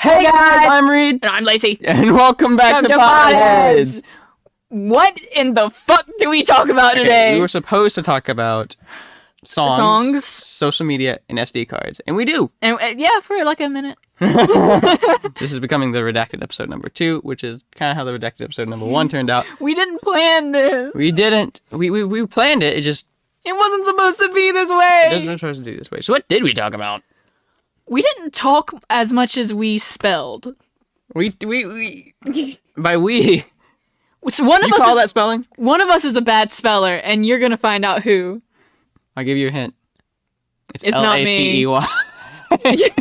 Hey guys, I'm Reid. And I'm Lacey. And welcome back to Podheads. What in the fuck do we talk about today? We were supposed to talk about songs, social media, and SD cards. And we do. And yeah, for like a minute. This is becoming the Redacted episode number 2, which is kind of how the Redacted episode number 1 turned out. We didn't plan this. We didn't. We planned it. It wasn't supposed to be this way. It wasn't supposed to do this way. So what did we talk about? We didn't talk as much as we spelled. By we. So one of us call that spelling? One of us is a bad speller, and you're gonna find out who. I'll give you a hint. It's not me. Lacey. Reid?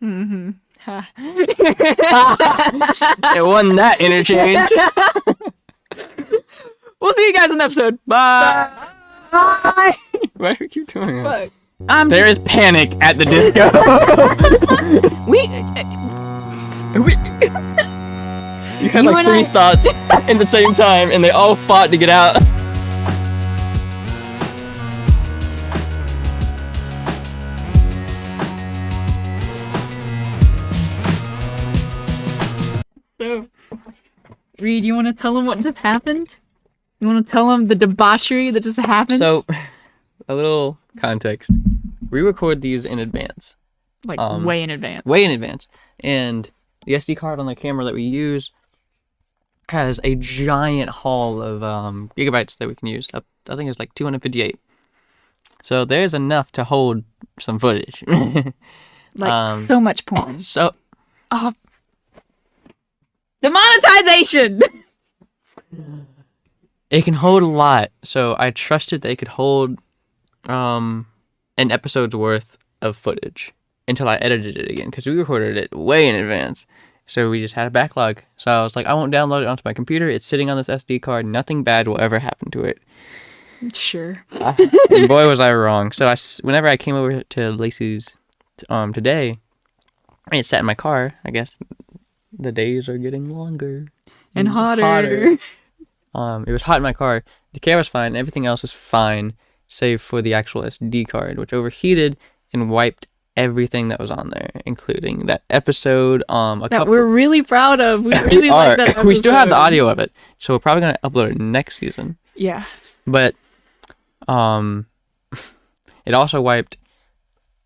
Mm-hmm. It wasn't that interchange. We'll see you guys in the episode. Bye. Bye. Why do you keep doing that? There is panic at the disco. You had like 3 thoughts in the same time, and they all fought to get out. So, Reid, you want to tell them what just happened? You want to tell them the debauchery that just happened? So, a little context. We record these in advance. Like, way in advance. Way in advance. And the SD card on the camera that we use has a giant haul of gigabytes that we can use. I think it's like 258. So there's enough to hold some footage. So much porn. So... demonetization! It can hold a lot, so I trusted that it could hold an episode's worth of footage until I edited it again, because we recorded it way in advance. So we just had a backlog. So I was like, I won't download it onto my computer. It's sitting on this SD card. Nothing bad will ever happen to it. Sure. And boy, was I wrong. So whenever I came over to Lacey's today, it sat in my car. I guess the days are getting longer. And hotter. It was hot in my car. The camera's fine. Everything else was fine, save for the actual SD card, which overheated and wiped everything that was on there, including that episode. We're really proud of. We really like that episode. We still have the audio of it, so we're probably gonna upload it next season. Yeah. But, it also wiped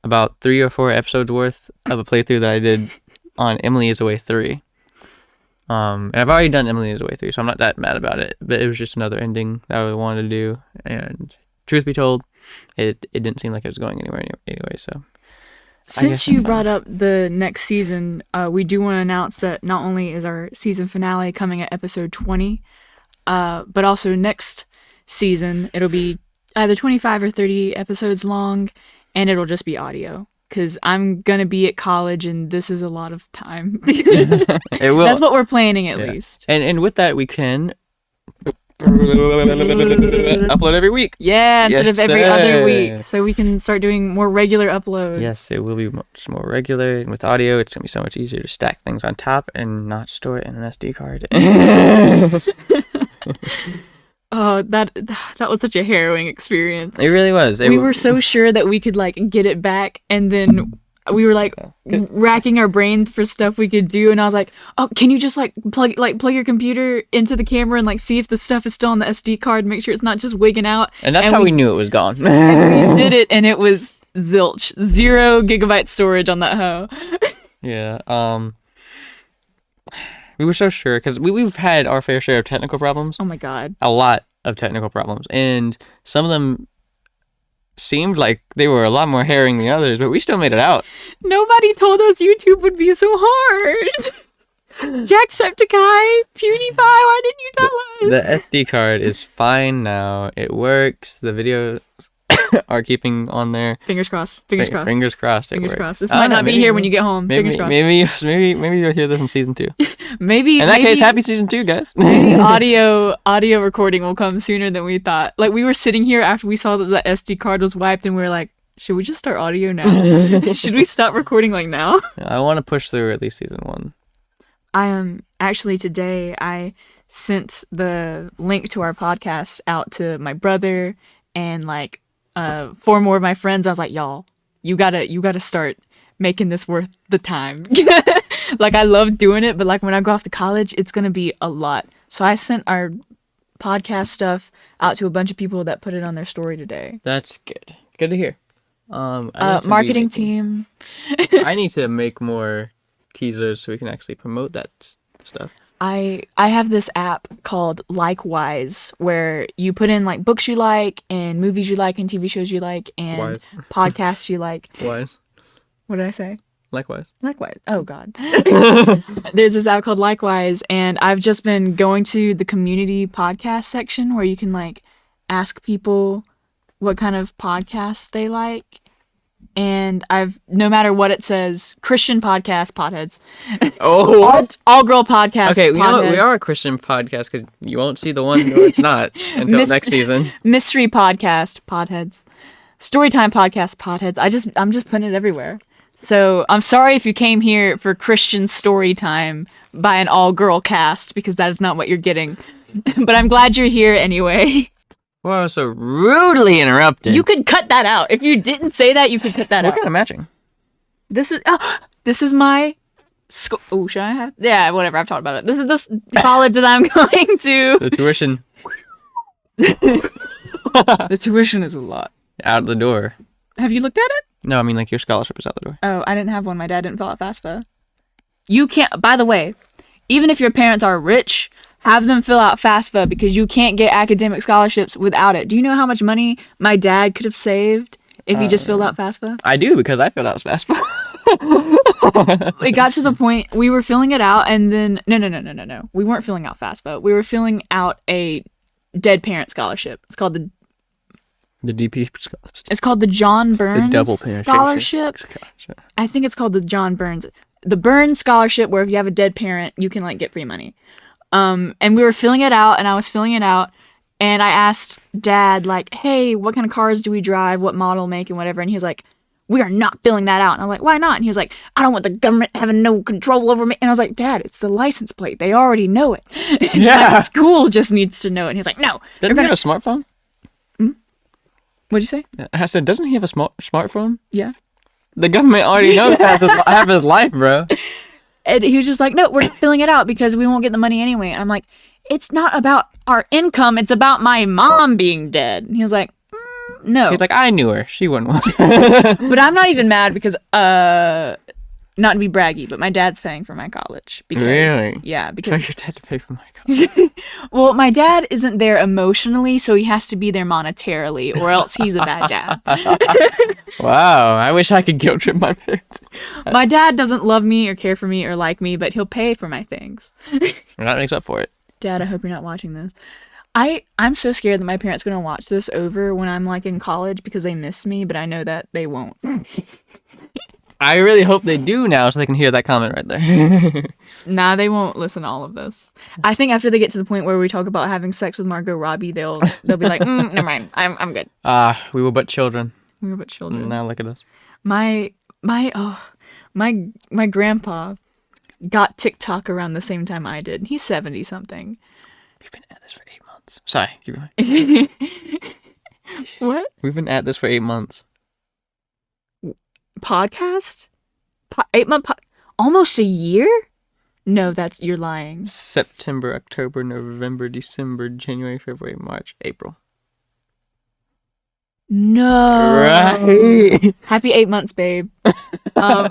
about 3 or 4 episodes worth of a playthrough that I did on Emily is Away 3. And I've already done Emily is Away 3, so I'm not that mad about it. But it was just another ending that I wanted to do. And truth be told, it didn't seem like it was going anywhere anyway. So, since you brought up the next season, we do want to announce that not only is our season finale coming at episode 20, but also next season it'll be either 25 or 30 episodes long, and it'll just be audio. Because I'm going to be at college, and this is a lot of time. It will. That's what we're planning, at least. And with that, we can upload every week. Yeah, instead of every other week. So we can start doing more regular uploads. Yes, it will be much more regular. And with audio, it's going to be so much easier to stack things on top and not store it in an SD card. Oh, that was such a harrowing experience. It really was. We were so sure that we could like get it back, and then we were like racking our brains for stuff we could do, and I was like, "Oh, can you just plug your computer into the camera and like see if the stuff is still on the SD card, make sure it's not just wigging out." And that's how we knew it was gone. And we did it, and it was zilch, 0 gigabyte storage on that hoe. Yeah. We were so sure, because we've had our fair share of technical problems. Oh my god. A lot of technical problems. And some of them seemed like they were a lot more harrowing than others, but we still made it out. Nobody told us YouTube would be so hard. Jacksepticeye, PewDiePie, why didn't you tell us? The SD card is fine now. It works. The videos are keeping on there. Fingers crossed. Fingers crossed. Fingers crossed. Fingers crossed. This might not be here when you get home. Fingers crossed. Maybe you'll hear this in season 2. Maybe. In that case, happy season 2, guys. Maybe audio recording will come sooner than we thought. Like, we were sitting here after we saw that the SD card was wiped, and we were like, should we just start audio now? Should we stop recording like now? I want to push through at least season 1. Actually today I sent the link to our podcast out to my brother and like four more of my friends. I was like, y'all, you gotta start making this worth the time. Like, I love doing it, but like when I go off to college, it's gonna be a lot. So I sent our podcast stuff out to a bunch of people that put it on their story today. That's good. Good to hear. I Marketing team. I need to make more teasers so we can actually promote that stuff. I have this app called Likewise where you put in like books you like and movies you like and TV shows you like and podcasts you like. Wise. What did I say? Likewise. Likewise. Oh, God. There's this app called Likewise, and I've just been going to the community podcast section where you can like ask people what kind of podcasts they like. And no matter what it says, Christian podcast, Podheads. Oh, what? All girl podcast. Okay, we Podheads. are a Christian podcast because you won't see the one where it's not until next season. Mystery podcast, Podheads. Storytime podcast, Podheads. I'm just putting it everywhere. So I'm sorry if you came here for Christian story time by an all-girl cast, because that is not what you're getting. But I'm glad you're here anyway. Well, so rudely interrupted. You could cut that out. If you didn't say that, you could cut that out. What kind of matching? This is my school. Oh, should I have? Yeah, whatever. I've talked about it. This is this college that I'm going to. The tuition. The tuition is a lot. Out the door. Have you looked at it? No, I mean like your scholarship is out the door. Oh, I didn't have one. My dad didn't fill out FAFSA. You can't. By the way, even if your parents are rich, have them fill out FAFSA because you can't get academic scholarships without it. Do you know how much money my dad could have saved if he just filled out FAFSA? I do, because I filled out FAFSA. It got to the point we were filling it out, and then no. We weren't filling out FAFSA. We were filling out a dead parent scholarship. It's called the DP scholarship. It's called the John Burns double scholarship. I think it's called the John Burns. The Burns scholarship, where if you have a dead parent, you can like get free money. And we were filling it out, and I was filling it out, and I asked Dad, like, hey, what kind of cars do we drive? What model, make, and whatever. And he was like, we are not filling that out. And I was like, why not? And he was like, I don't want the government having no control over me. And I was like, Dad, it's the license plate. They already know it. Yeah. Like, school just needs to know it. And he was like, no. Doesn't he have a smartphone? What'd you say? I said, doesn't he have a smartphone? Yeah. The government already knows half his life, bro. And he was just like, no, we're filling it out because we won't get the money anyway. And I'm like, it's not about our income. It's about my mom being dead. And he was like, no. He's like, I knew her. She wouldn't want But I'm not even mad because, not to be braggy, but my dad's paying for my college. Because, really? Yeah, because... Tell your dad to pay for my college. Well, my dad isn't there emotionally, so he has to be there monetarily, or else he's a bad dad. Wow, I wish I could guilt trip my parents. My dad doesn't love me or care for me or like me, but he'll pay for my things. That makes up for it. Dad, I hope you're not watching this. I'm so scared that my parents are going to watch this over when I'm like in college because they miss me, but I know that they won't. I really hope they do now so they can hear that comment right there. Nah, they won't listen to all of this. I think after they get to the point where we talk about having sex with Margot Robbie, they'll be like, never mind, I'm good. We were but children. We were but children. Now look at us. My grandpa got TikTok around the same time I did. He's 70 something. We've been at this for 8 months. Sorry, keep going. What? We've been at this for 8 months. Podcast? 8 month almost a year? No, you're lying. September, October, November, December, January, February, March, April. No. Right. Happy 8 months, babe. I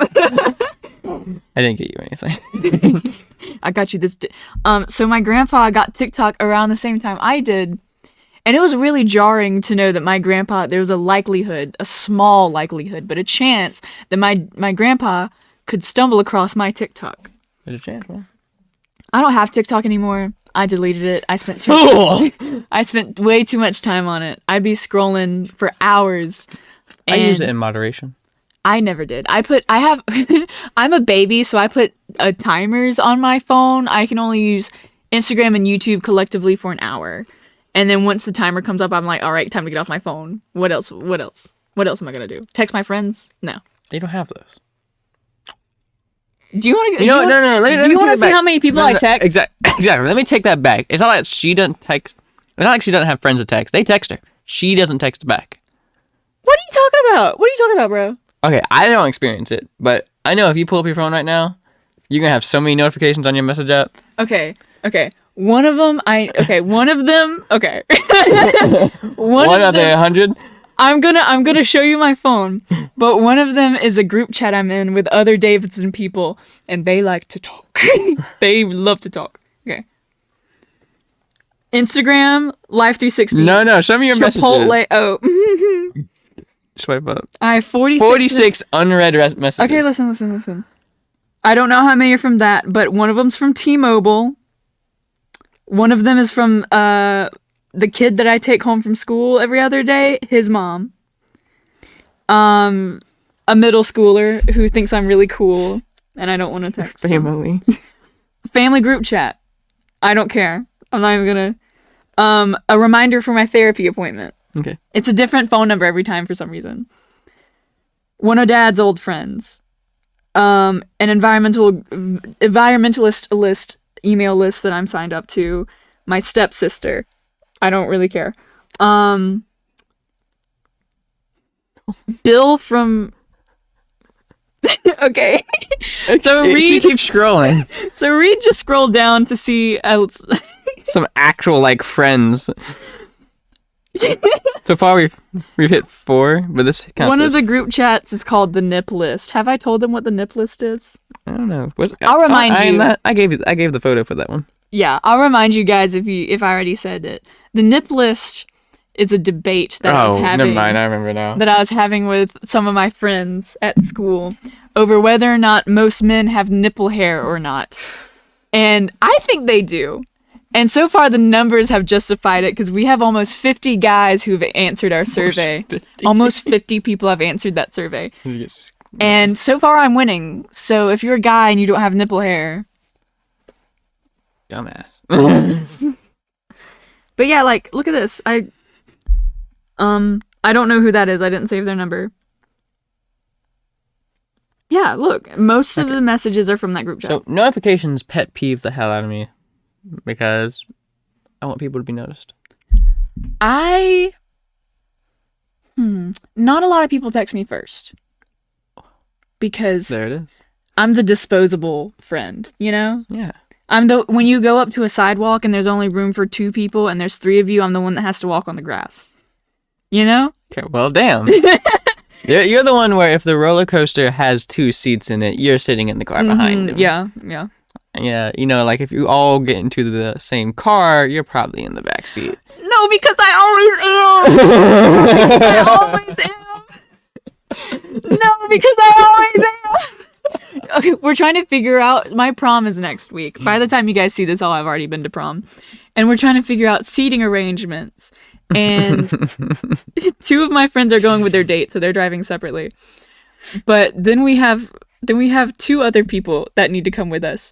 didn't get you anything. I got you this. So my grandpa got TikTok around the same time I did. And it was really jarring to know that my grandpa, there was a likelihood, a small likelihood, but a chance that my grandpa could stumble across my TikTok. There's a chance, man. I don't have TikTok anymore. I deleted it. I spent way too much time on it. I'd be scrolling for hours. I use it in moderation. I never did. I'm a baby, so I put timers on my phone. I can only use Instagram and YouTube collectively for an hour. And then once the timer comes up, I'm like, all right, time to get off my phone. What else? What else am I going to do? Text my friends? No. You don't have those. Do you want to? No. Do you want to see how many people I text? Exactly. Let me take that back. It's not like she doesn't text. It's not like she doesn't have friends to text. They text her. She doesn't text back. What are you talking about? What are you talking about, bro? Okay, I don't experience it, but I know if you pull up your phone right now, you're gonna have so many notifications on your message app. Okay. One of them, okay. One of them, okay. One out there, 100. I'm gonna show you my phone, but one of them is a group chat I'm in with other Davidson people, and they like to talk. They love to talk. Okay. Instagram, Life 360. No, show me your Chipotle. messages. Oh. Swipe up. I have 46 unread messages. Okay, listen. I don't know how many are from that, but one of them's from T-Mobile. One of them is from the kid that I take home from school every other day, his mom. A middle schooler who thinks I'm really cool and I don't want to text him. Family group chat. I don't care. I'm not even gonna. A reminder for my therapy appointment. Okay. It's a different phone number every time for some reason. One of Dad's old friends. An environmentalist list, email list that I'm signed up to. My stepsister. I don't really care. Bill from... Okay. So Reid... Keep scrolling. So Reid just scrolled down to see... Some actual, like, friends. So far, we've hit 4, but this counts. One of the group chats is called the Nip List. Have I told them what the Nip List is? I don't know. I'll remind you. I gave the photo for that one. Yeah, I'll remind you guys if I already said it. The Nip List is a debate that I was having. Never mind. I remember now. That I was having with some of my friends at school over whether or not most men have nipple hair or not. And I think they do. And so far, the numbers have justified it because we have almost 50 guys who've answered our survey. Almost 50 people have answered that survey. Yes. And so far, I'm winning. So if you're a guy and you don't have nipple hair... Dumbass. But yeah, like, look at this. I don't know who that is. I didn't save their number. Yeah, look. Most of the messages are from that group chat. So, notifications pet peeve the hell out of me. Because I want people to be noticed. Not a lot of people text me first. Because there it is. I'm the disposable friend, you know? Yeah. When you go up to a sidewalk and there's only room for 2 people and there's 3 of you, I'm the one that has to walk on the grass. You know? Okay, well, damn. You're the one where if the roller coaster has 2 seats in it, you're sitting in the car behind him. Yeah. Yeah, you know, like if you all get into the same car, you're probably in the back seat. No, because I always am. No, because I always am. Okay, we're trying to figure out... My prom is next week. By the time you guys see this, I'll have already been to prom. And we're trying to figure out seating arrangements. And 2 of my friends are going with their date, so they're driving separately. But then we have 2 other people that need to come with us.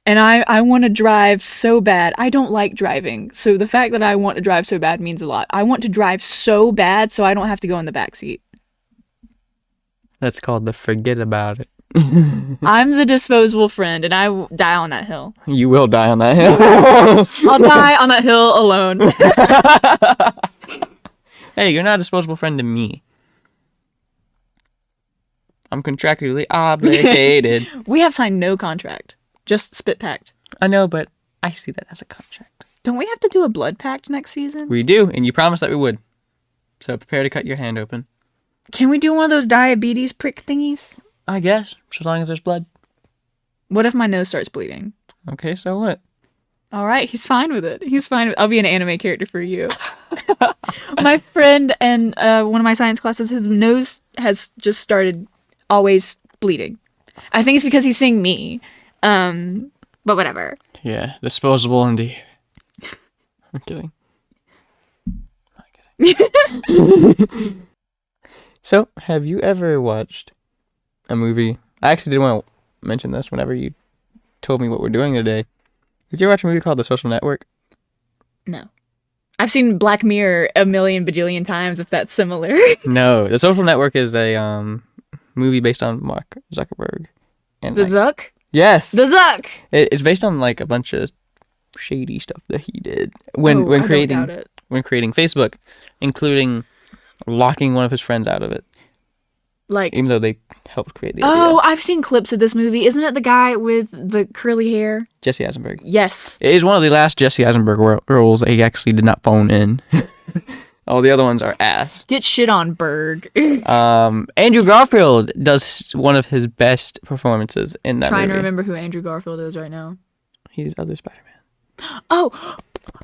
And I want to drive so bad. I don't like driving. So the fact that I want to drive so bad means a lot. I want to drive so bad so I don't have to go in the back seat. That's called the forget about it. I'm the disposable friend, and I will die on that hill. You will die on that hill. I'll die on that hill alone. Hey, you're not a disposable friend to me. I'm contractually obligated. We have signed no contract. Just spit pact. I know, but I see that as a contract. Don't we have to do a blood pact next season? We do, and you promised that we would. So prepare to cut your hand open. Can we do one of those diabetes prick thingies? I guess, so long as there's blood. What if my nose starts bleeding? Okay, so what? All right, he's fine with it. I'll be an anime character for you. My friend and one of my science classes, his nose has just started always bleeding. I think it's because he's seeing me. But whatever. Yeah, disposable indeed. I'm kidding. So, have you ever watched a movie? I actually didn't want to mention this whenever you told me what we're doing today. Did you ever watch a movie called The Social Network? No. I've seen Black Mirror a million bajillion times, if that's similar. No, The Social Network is a movie based on Mark Zuckerberg. And the Zuck? Yes. The Zuck! It's based on like a bunch of shady stuff that he did when creating Facebook, including locking one of his friends out of it, Like, even though they helped create the oh, idea. I've seen clips of this movie. Isn't it the guy with the curly hair? Jesse Eisenberg. Yes. It is one of the last Jesse Eisenberg roles that he actually did not phone in. All the other ones are ass. Get shit on, Berg. Andrew Garfield does one of his best performances in that Trying movie. to remember who Andrew Garfield is right now. He's other Spider-Man. Oh,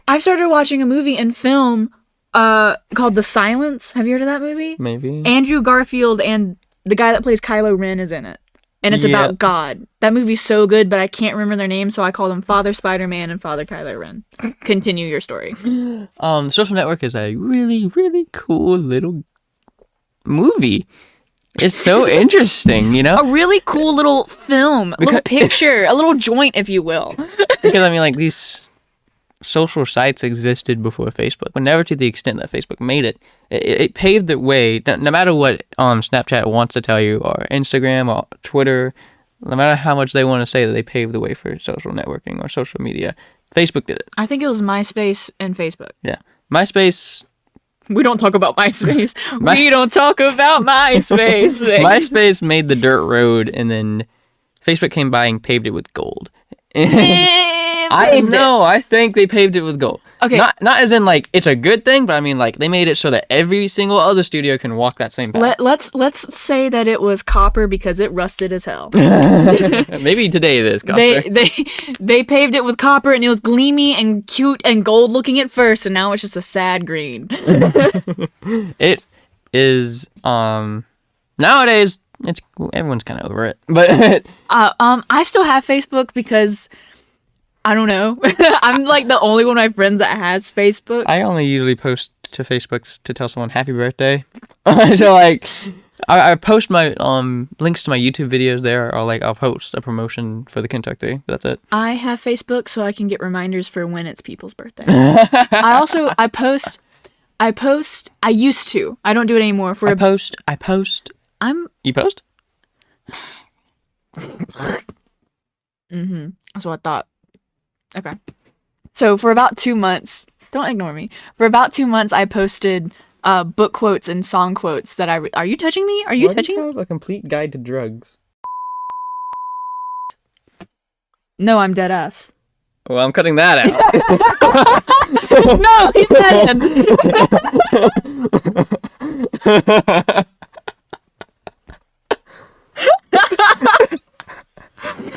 I've started watching a movie and film called The Silence. Have you heard of that movie? Maybe. Andrew Garfield and the guy that plays Kylo Ren is in it. And it's about God. That movie's so good, but I can't remember their names, so I call them Father Spider-Man and Father Kylo Ren. Continue your story. Social Network is a really, really cool little movie. It's so interesting, you know? A really cool little film, a little picture, a little joint, if you will. Because, I mean, like, these social sites existed before Facebook, but never to the extent that Facebook made it. It paved the way, no matter what Snapchat wants to tell you, or Instagram, or Twitter, no matter how much they want to say that they paved the way for social networking or social media, Facebook did it. I think it was MySpace and Facebook. Yeah. MySpace... We don't talk about MySpace. We don't talk about MySpace. MySpace made the dirt road, and then Facebook came by and paved it with gold. I think they paved it with gold. Okay. Not as in like it's a good thing, but I mean like they made it so that every single other studio can walk that same path. Let's say that it was copper because it rusted as hell. Maybe today it is copper. They paved it with copper and it was gleamy and cute and gold looking at first, and now it's just a sad green. It is nowadays everyone's kind of over it, but I still have Facebook because I don't know. I'm like the only one of my friends that has Facebook. I only usually post to Facebook to tell someone happy birthday. So like I post my links to my YouTube videos there, or like I'll post a promotion for the Kentucky. That's it. I have Facebook so I can get reminders for when it's people's birthday. I post. I used to. I don't do it anymore. I post. You post? That's what I thought. Okay. So for about 2 months, don't ignore me. For about 2 months, I posted book quotes and song quotes that are you touching me? Are you touching? Do you have a complete guide to drugs? No, I'm dead ass. Well, I'm cutting that out. No, he's dead.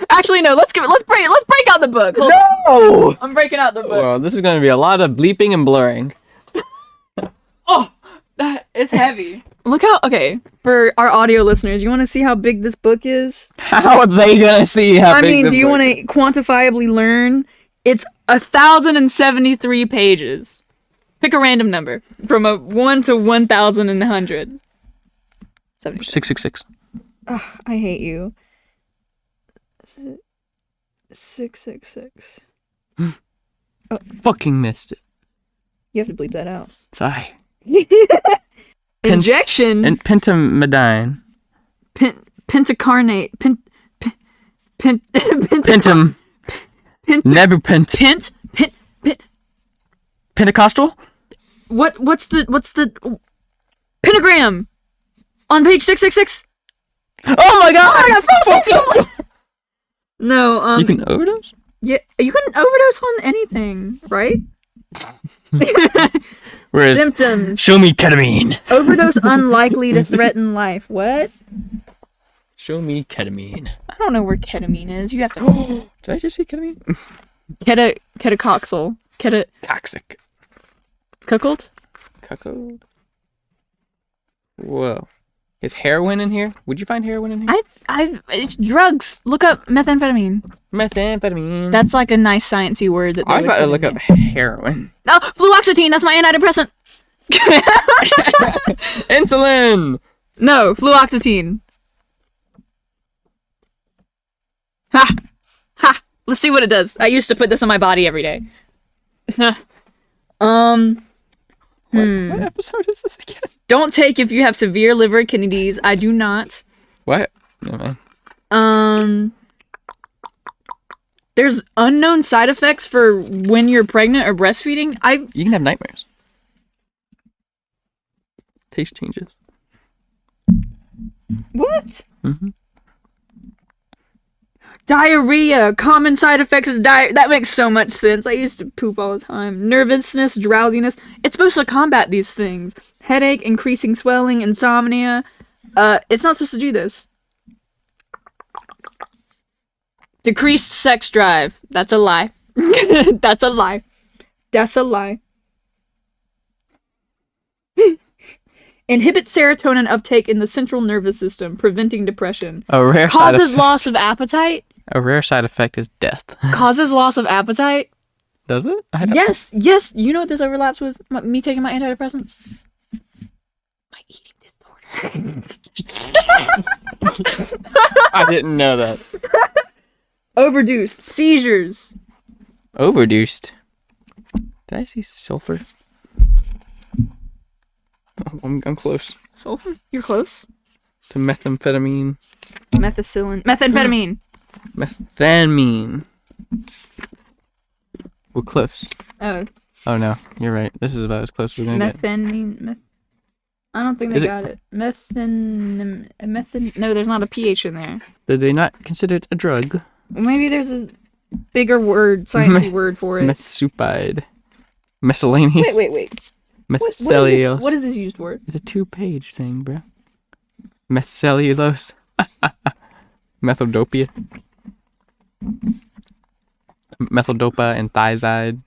Actually, no. Let's break out the book. Hold on. I'm breaking out the book. Well, this is going to be a lot of bleeping and blurring. Oh, that is heavy. Look how, okay, for our audio listeners, you want to see how big this book is? How are they going to see how big this book is? Do you want to quantifiably learn? It's 1,073 pages. Pick a random number from a 1 to 1,100. 666. Ugh, I hate you. 666. Oh. Fucking missed it. You have to bleep that out. Sorry. Injection. And pentamidine. Pentacarnate. Pentam. Nebupent. Pentecostal? What's the pentagram on page 666? Oh my god! I got frostbite. No, you can overdose? Yeah, you can overdose on anything, right? Whereas, symptoms. Show me ketamine. Overdose unlikely to threaten life. What? Show me ketamine. I don't know where ketamine is. You have to. Did I just say ketamine? Ketocoxyl. Toxic. Cuckold? Whoa. Is heroin in here? Would you find heroin in here? It's drugs. Look up methamphetamine. Methamphetamine. That's like a nice sciencey word that I was about to look up heroin. No, fluoxetine. That's my antidepressant. Insulin. No, fluoxetine. Ha! Let's see what it does. I used to put this on my body every day. What episode is this again? Don't take if you have severe liver kidney disease. I do not. What? No, man. There's unknown side effects for when you're pregnant or breastfeeding. You can have nightmares. taste changes. What? Mm-hmm. Diarrhea. Common side effects is diarrhea. That makes so much sense. I used to poop all the time. Nervousness, drowsiness. It's supposed to combat these things. Headache, increasing swelling, insomnia. It's not supposed to do this. Decreased sex drive. That's a lie. That's a lie. That's a lie. Inhibits serotonin uptake in the central nervous system, preventing depression. A rare Causes loss of appetite. A rare side effect is death. Causes loss of appetite. Does it? Yes, yes. You know what this overlaps with? Me taking my antidepressants? My eating disorder. I didn't know that. Overdosed. Seizures. Overdosed. Did I see sulfur? Oh, I'm close. Sulfur? You're close. To methamphetamine. Methicillin. Methamphetamine. Methamphetamine. We're close. Oh. Oh no, you're right. This is about as close as we're gonna get. Methamphetamine. I don't think they got it. Methan. No, there's not a pH in there. Did they not consider it a drug? Well, maybe there's a bigger word, sciencey word for it. Methsupide. Miscellaneous. Wait. Methcellulose. What is this used for? It's a 2-page thing, bro. Methcellulose. Methyldopia. Methyl-dopa and thiazide.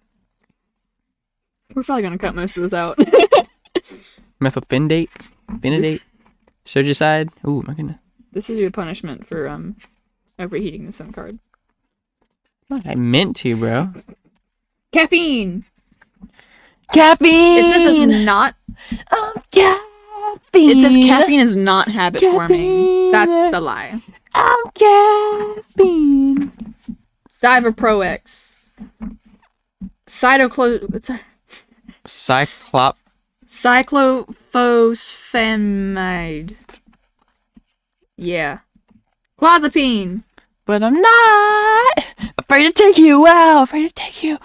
We're probably gonna cut most of this out. Methylphenidate. Phenidate. Surgicide. Ooh, my goodness. This is your punishment for overheating the SIM card. Like I meant to, bro. Caffeine. Caffeine. It says it's not. Caffeine. It says caffeine is not habit forming. That's the lie. Caffeine. Divaproex. Cyclophosphamide. Yeah. Clozapine. But I'm not afraid to take you out. Afraid to take you.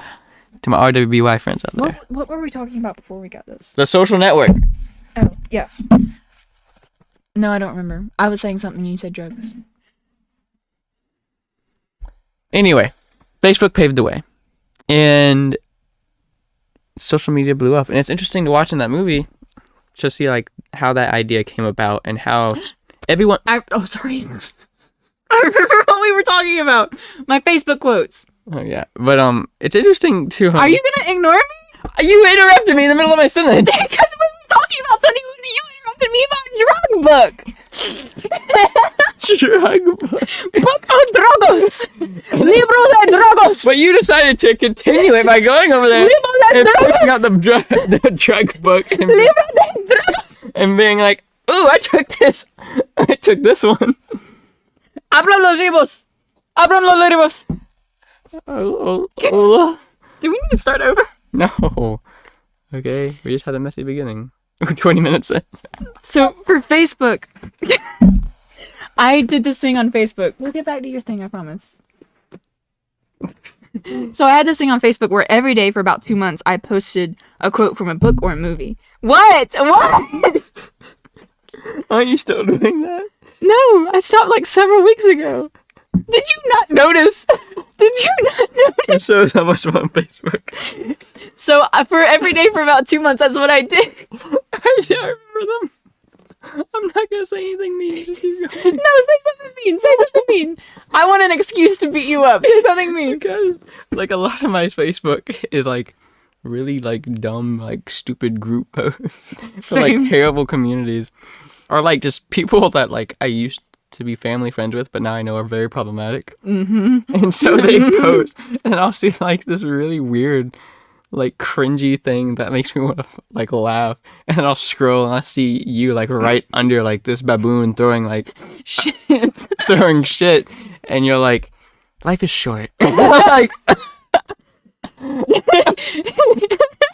To my RWBY friends out there. What were we talking about before we got this? The Social Network. Oh, yeah. No, I don't remember. I was saying something and you said drugs. Anyway, Facebook paved the way. And social media blew up. And it's interesting to watch in that movie to see like how that idea came about and how everyone... Sorry. I remember what we were talking about. My Facebook quotes. Oh, yeah. But it's interesting to... Are you going to ignore me? You interrupted me in the middle of my sentence. Because we were talking about something, you interrupted me about drug book. Drug book. Book of drogos. Libro de drogos. But you decided to continue it by going over there and picking out the drug book and, Libro de drogos. And being like, ooh, I took this one. Abran los libros. Abran los libros. Oh. Do we need to start over? No. Okay, we just had a messy beginning. We're 20 minutes in. So, for Facebook, I did this thing on Facebook. We'll get back to your thing, I promise. So, I had this thing on Facebook where every day for about 2 months, I posted a quote from a book or a movie. What? Aren't you still doing that? No, I stopped like several weeks ago. Did you not notice? It shows how much I'm on Facebook. So for every day for about 2 months, that's what I did. I remember them. I'm not gonna say anything mean. Just keep going. No, say something mean. Say something mean. I want an excuse to beat you up. Say something mean. Because like a lot of my Facebook is like really like dumb, like stupid group posts. Or, like terrible communities. Or like just people that like I used to be family friends with, but now I know are very problematic. Mm-hmm. And so they post, and I'll see like this really weird, like cringy thing that makes me want to like laugh. And then I'll scroll and I see you like right under like this baboon throwing like shit, and you're like, life is short. Like.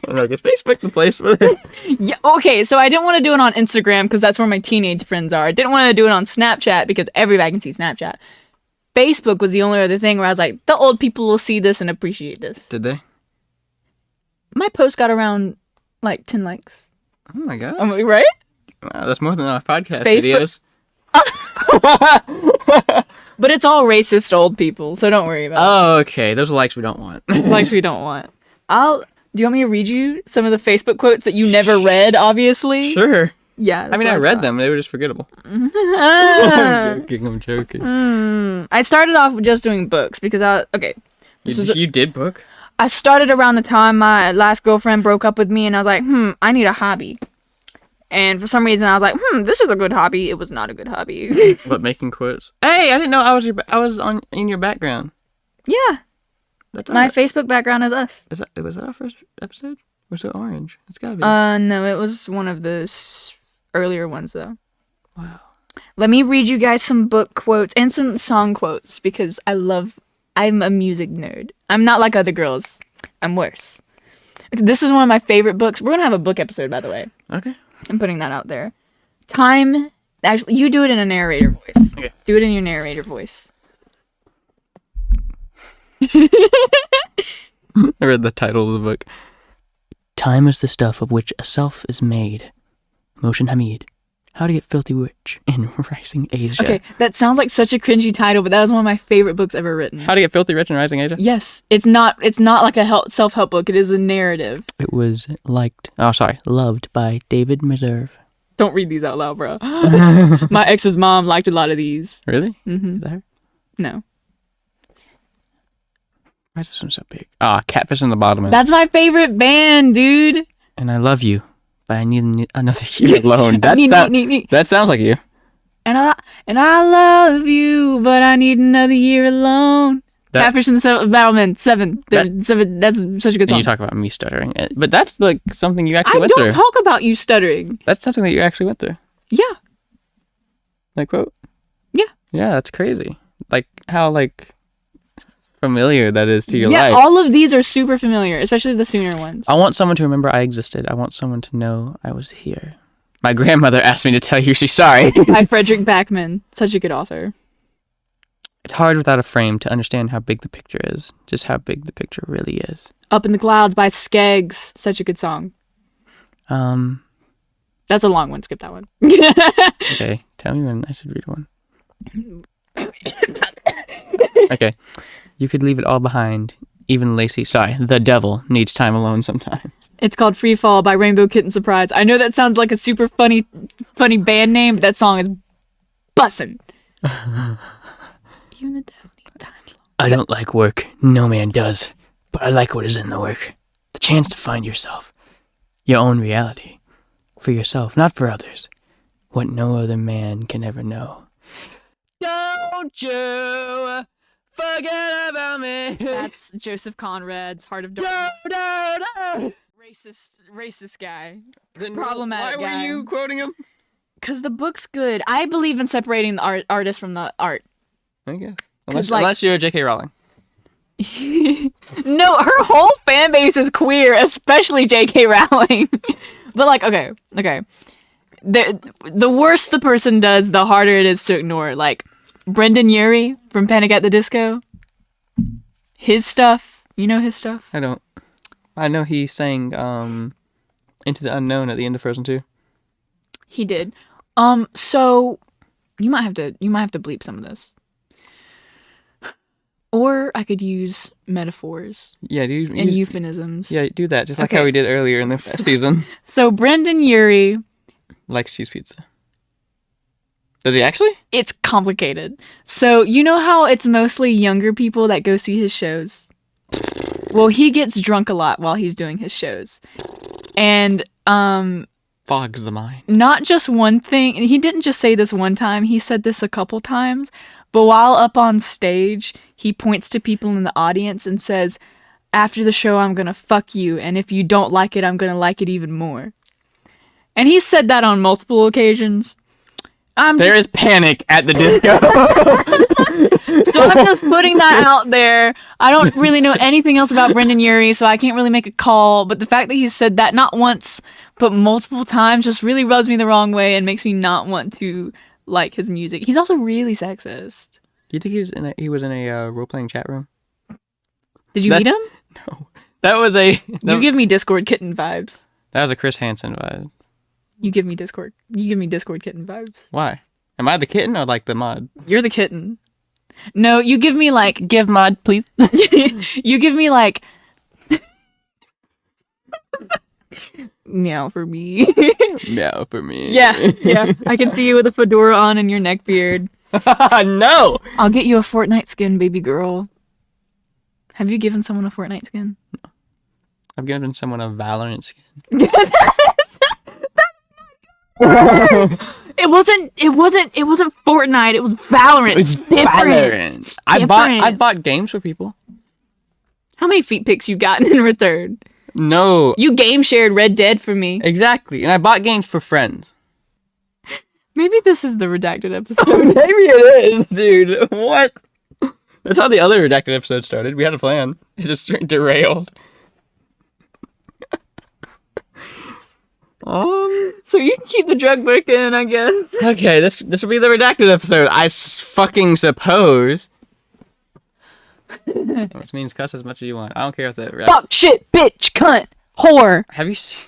I'm like, is Facebook the place for it? Yeah, okay, so I didn't want to do it on Instagram because that's where my teenage friends are. I didn't want to do it on Snapchat because everybody can see Snapchat. Facebook was the only other thing where I was like, the old people will see this and appreciate this. Did they? My post got around like 10 likes. Oh my god. I'm like, right? Wow, that's more than our podcast Facebook- videos. But it's all racist old people, so don't worry about Oh, okay. Those are likes we don't want. it. It's likes we don't want. Do you want me to read you some of the Facebook quotes that you never read, obviously? Sure. Yeah. I mean, I read them. They were just forgettable. I'm joking. I started off with just doing books because You did book? I started around the time my last girlfriend broke up with me, and I was like, I need a hobby. And for some reason, I was like, this is a good hobby. It was not a good hobby. What, making quotes? Hey, I didn't know I was in your background. Yeah. That's My us. Facebook background is us. Was that our first episode? We're so orange. It's gotta be. No, it was one of the earlier ones, though. Wow. Let me read you guys some book quotes and some song quotes because I'm a music nerd. I'm not like other girls. I'm worse. This is one of my favorite books. We're gonna have a book episode, by the way. Okay. I'm putting that out there. Actually, you do it in a narrator voice. Okay. Do it in your narrator voice. I read the title of the book. Time is the stuff of which a self is made. Mohsin Hamid. How to get filthy rich in rising Asia. Okay, that sounds like such a cringy title, but that was one of my favorite books ever written. How to get filthy rich in rising Asia? Yes, it's not like a self-help book. It is a narrative. It was loved by David Meserve. Don't read these out loud, bro. My ex's mom liked a lot of these. Really? Mm-hmm. Is that her? No. Why is this one so big? Catfish in the Bottom. That's my favorite band, dude. And I love you, but I need another year alone. Neat. That sounds like you. And I love you, but I need another year alone. Catfish in the Battlemen 7. That's such a good song. And you talk about me stuttering, but that's like something you actually went through. I don't talk about you stuttering. That's something that you actually went through. Yeah. Like quote. Yeah. Yeah, that's crazy. Like how familiar that is to your life. Yeah, all of these are super familiar, especially the sooner ones. I want someone to remember I existed. I want someone to know I was here. My grandmother asked me to tell you she's sorry. By Frederick Backman. Such a good author. It's hard without a frame to understand how big the picture is. Just how big the picture really is. Up in the Clouds by Skeggs. Such a good song. That's a long one. Skip that one. Okay, tell me when I should read one. Okay. You could leave it all behind. Even Lacey, the devil, needs time alone sometimes. It's called Free Fall by Rainbow Kitten Surprise. I know that sounds like a super funny band name, but that song is bussin'. Even the devil needs time alone. I don't like work. No man does. But I like what is in the work. The chance to find yourself. Your own reality. For yourself, not for others. What no other man can ever know. Don't you forget about me. That's Joseph Conrad's Heart of Darkness. No. Racist guy. Then Problematic why guy. were you quoting him? Because the book's good. I believe in separating the artist from the art. I guess. 'Cause, Unless you're J.K. Rowling. No, her whole fan base is queer, especially J.K. Rowling. But okay. The worse the person does, the harder it is to ignore. Like Brendan Urie from Panic at the Disco. His stuff. You know his stuff? I don't. I know he sang Into the Unknown at the end of Frozen 2. He did. So you might have to bleep some of this. Or I could use metaphors. Yeah, and euphemisms. Yeah, do that, just like how we did earlier in this season. So Brendan Urie likes cheese pizza. Does he actually? It's complicated. So you know how it's mostly younger people that go see his shows? Well, he gets drunk a lot while he's doing his shows. And fogs the mind. Not just one thing. He didn't just say this one time. He said this a couple times. But while up on stage, he points to people in the audience and says, "After the show, I'm gonna fuck you. And if you don't like it, I'm gonna like it even more." And he said that on multiple occasions. There is panic at the disco. So I'm just putting that out there. I don't really know anything else about Brendan Urie, so I can't really make a call. But the fact that he said that not once, but multiple times just really rubs me the wrong way and makes me not want to like his music. He's also really sexist. Do you think he was in a role-playing chat room? Did you meet him? No. You give me Discord kitten vibes. That was a Chris Hansen vibe. You give me Discord kitten vibes. Why? Am I the kitten or like the mod? You're the kitten. No, you give me like Give mod, please. you give me like meow for me. Meow for me. Yeah. I can see you with a fedora on and your neck beard. No! I'll get you a Fortnite skin, baby girl. Have you given someone a Fortnite skin? No. I've given someone a Valorant skin. It wasn't Fortnite, it was Valorant. It's different. I bought games for people. How many feet pics you gotten in return? No. You game shared Red Dead for me. Exactly. And I bought games for friends. Maybe this is the redacted episode. Maybe it is, dude. What? That's how the other redacted episode started. We had a plan. It just derailed. So you can keep the drug book in, I guess. Okay, this will be the redacted episode. I fucking suppose. Which means cuss as much as you want. I don't care if that. Fuck, shit, bitch, cunt, whore. Have you seen?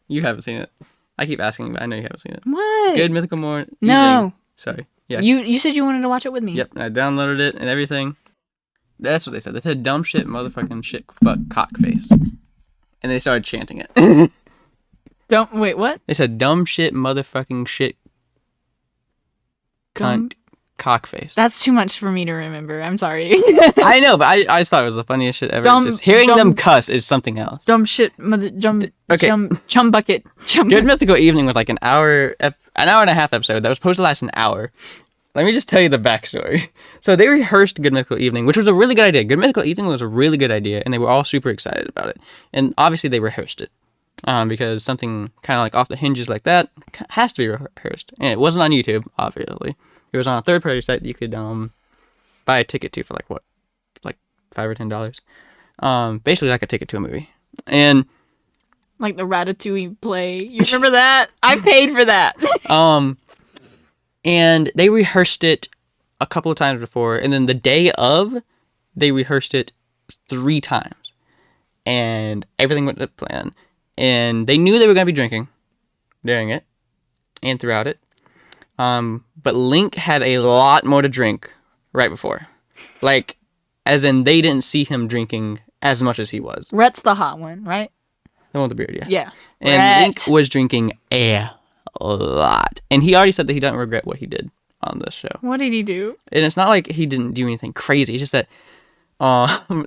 You haven't seen it. I keep asking, but I know you haven't seen it. What? Good Mythical Morning. No. Sorry. Yeah. You said you wanted to watch it with me. Yep. I downloaded it and everything. That's what they said. They said dumb shit, motherfucking shit, fuck, cock face, and they started chanting it. Don't wait. What? They said dumb shit, motherfucking shit, cunt, cockface. That's too much for me to remember. I'm sorry. I know, but I just thought it was the funniest shit ever. Just hearing them cuss is something else. Dumb shit, chum bucket, chum. Good Mythical Evening was like an hour and a half episode that was supposed to last an hour. Let me just tell you the backstory. So they rehearsed Good Mythical Evening, which was a really good idea. Good Mythical Evening was a really good idea, and they were all super excited about it. And obviously they rehearsed it. Because something kind of like off the hinges like that has to be rehearsed. And it wasn't on YouTube, obviously. It was on a third-party site that you could buy a ticket to for like $5 or $10. Basically like a ticket to a movie. And like the Ratatouille play. You remember that? I paid for that. And they rehearsed it a couple of times before, and then the day of, they rehearsed it 3 times. And everything went to plan. And they knew they were going to be drinking during it and throughout it. But Link had a lot more to drink right before. Like, as in they didn't see him drinking as much as he was. Rhett's the hot one, right? The one with the beard, yeah. Yeah. And Rhett. Link was drinking a lot. And he already said that he doesn't regret what he did on this show. What did he do? And it's not like he didn't do anything crazy. It's just that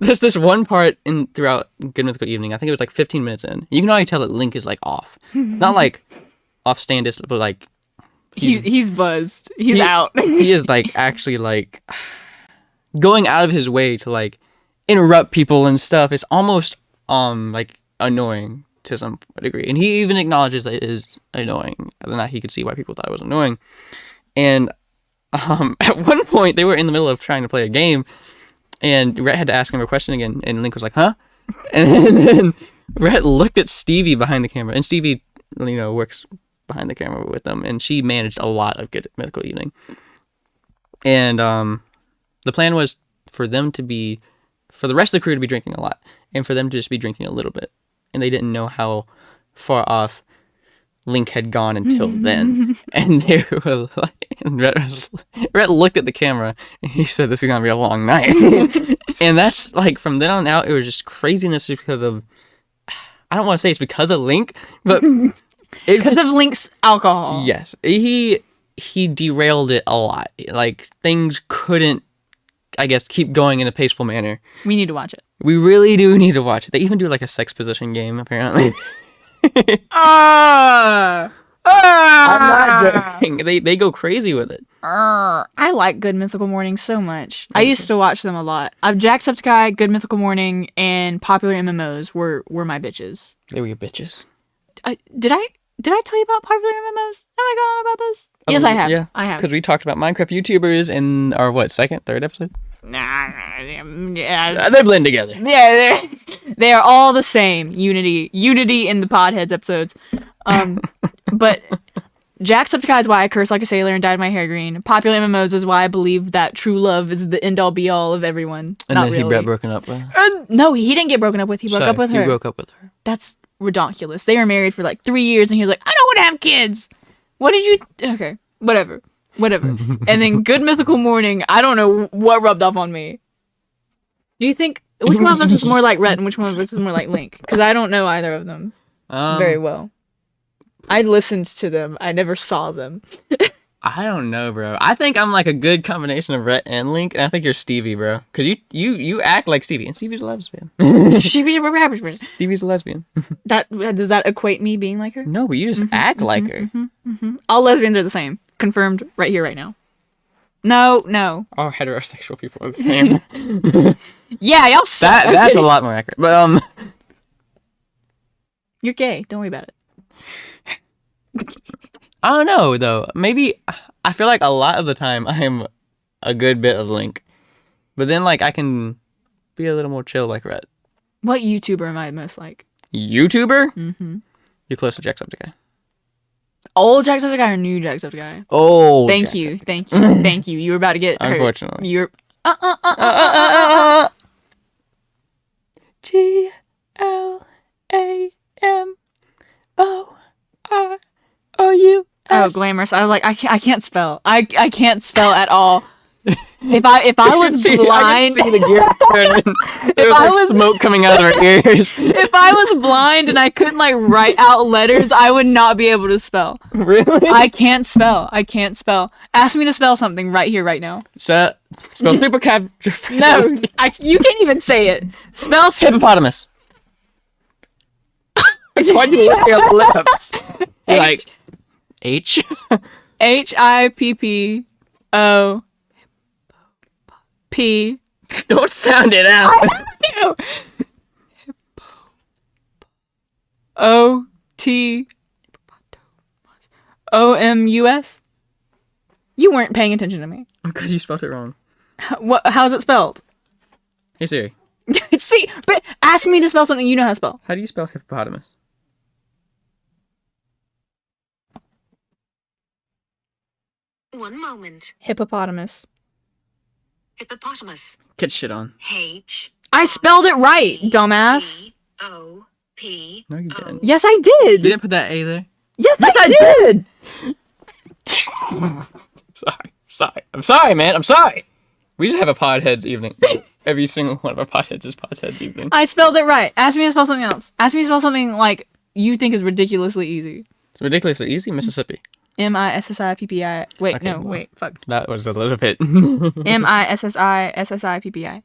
there's this one part throughout Good Mythical Evening. I think it was like 15 minutes in. You can already tell that Link is like off. Not like off standish, but like he's buzzed. He's out. He is like actually like going out of his way to like interrupt people and stuff. It's almost like annoying to some degree. And he even acknowledges that it is annoying. And that he could see why people thought it was annoying. And at one point they were in the middle of trying to play a game. And Rhett had to ask him a question again, and Link was like, huh? And then Rhett looked at Stevie behind the camera, and Stevie, works behind the camera with them, and she managed a lot of Good Mythical Evening. And the plan was for the rest of the crew to be drinking a lot, and for them to just be drinking a little bit. And they didn't know how far off Link had gone until then. And they were like, and Rhett looked at the camera and he said, this is going to be a long night. And that's like, from then on out, it was just craziness because of, I don't want to say it's because of Link, but because of Link's alcohol. Yes. He derailed it a lot. Like, things couldn't, I guess, keep going in a paceful manner. We need to watch it. We really do need to watch it. They even do like a sex position game, apparently. I'm not joking. They go crazy with it. I like Good Mythical Morning so much. I used to watch them a lot. Jacksepticeye, Good Mythical Morning, and Popular MMOs were my bitches. They were your bitches. Did I tell you about Popular MMOs? Have I gone on about this? Yes, I have. Yeah, I have. Because we talked about Minecraft YouTubers in our third episode? Yeah. They blend together. Yeah, they are all the same. Unity in the Podheads episodes. But Jacksepticeye is why I curse like a sailor and dyed my hair green. Popular MMOs is why I believe that true love is the end all be all of everyone. And Not then really. he got broken up with. No, he didn't get broken up with. He broke up with her. He broke up with her. That's redonkulous. They were married for like 3 years, and he was like, I don't want to have kids. What did you? Okay, whatever. And then Good Mythical Morning, I don't know what rubbed off on me. Do you think which one of us is more like Rhett and which one of us is more like Link? Because I don't know either of them very well. I listened to them. I never saw them. I don't know, bro. I think I'm like a good combination of Rhett and Link, and I think you're Stevie, bro. Because you act like Stevie, and Stevie's a lesbian. Stevie's a lesbian. Does that equate me being like her? No, but you just act like her. All lesbians are the same. Confirmed right here, right now. No. All heterosexual people are the same. Yeah, y'all suck. That's a lot more accurate. But you're gay. Don't worry about it. I don't know though. Maybe I feel like a lot of the time I am a good bit of Link, but then like I can be a little more chill like Rhett. What YouTuber am I most like? YouTuber? Mm-hmm. You're close to Jacksepticeye. Old Jacksepticeye or new Jacksepticeye? Oh, thank you. You were about to get hurt. Unfortunately. You're GLAMOROU. Oh, glamorous. I was like, I can't spell. I can't spell at all. If I was blind, I can see the gears turning. There was smoke coming out of our ears. If I was blind and I couldn't like write out letters, I would not be able to spell. Really? I can't spell. Ask me to spell something right here, right now. Spell supercab. No, you can't even say it. Spell hippopotamus. Why do you lick your lips? Like H. HIPPO. P. Don't sound it out. OT. OMUS. You weren't paying attention to me. Because you spelled it wrong. How's it spelled? Hey Siri. See, but ask me to spell something you know how to spell. How do you spell hippopotamus? One moment. Hippopotamus. Get shit on. I spelled it right, dumbass. P-O-P. No, you didn't. Yes, I did. You didn't put that A there? Yes, I did. I'm sorry, man. I'm sorry. We just have a Podheads evening. Every single one of our Podheads is Podheads evening. I spelled it right. Ask me to spell something else. Ask me to spell something like you think is ridiculously easy. It's ridiculously easy. Mississippi. MISSIPPI. Wait, Okay, no, wait, fuck. That was a little bit. MISSIPPI.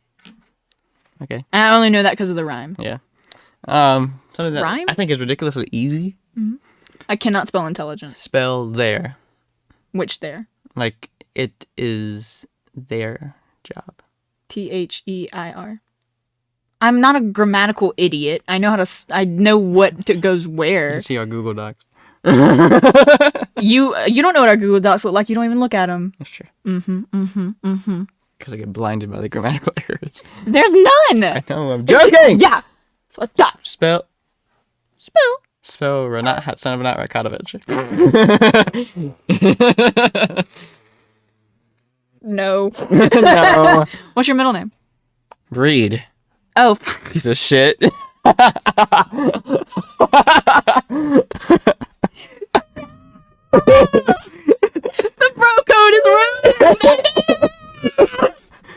Okay. And I only know that because of the rhyme. Yeah. Something that Rhyme? I think is ridiculously easy. Mm-hmm. I cannot spell intelligence. Spell there. Which there? Like it is their job. THEIR. I'm not a grammatical idiot. I know how to. I know what goes where. You see our Google Docs. You don't know what our Google Docs look like. You don't even look at them. That's true. Mm-hmm. Because I get blinded by the grammatical errors. There's none. I know. I'm joking. Yeah. So I thought. Spell. Renat, son of Renat Rakotovich. No. No. What's your middle name? Reid. Oh. Piece of shit. The bro code is ruined.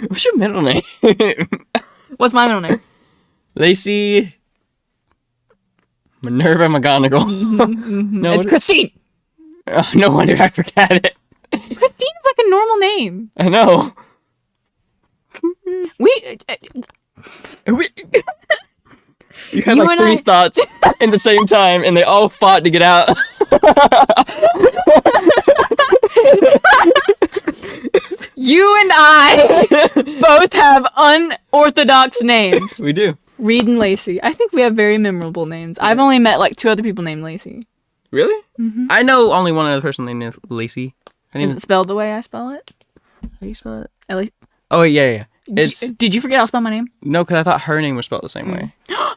What's your middle name? What's my middle name? Lacey Minerva McGonagall. No, it's Christine. Oh, no wonder I forgot it. Christine is like a normal name. I know. You had like three thoughts in the same time, and they all fought to get out. You and I both have unorthodox names. We do. Reid and Lacey. I think we have very memorable names. I've only met like 2 other people named Lacey. Really? Mm-hmm. I know only one other person named Lacey. Is it spelled the way I spell it? How do you spell it? At least. Oh, yeah. Did you forget how to spell my name? No, because I thought her name was spelled the same way.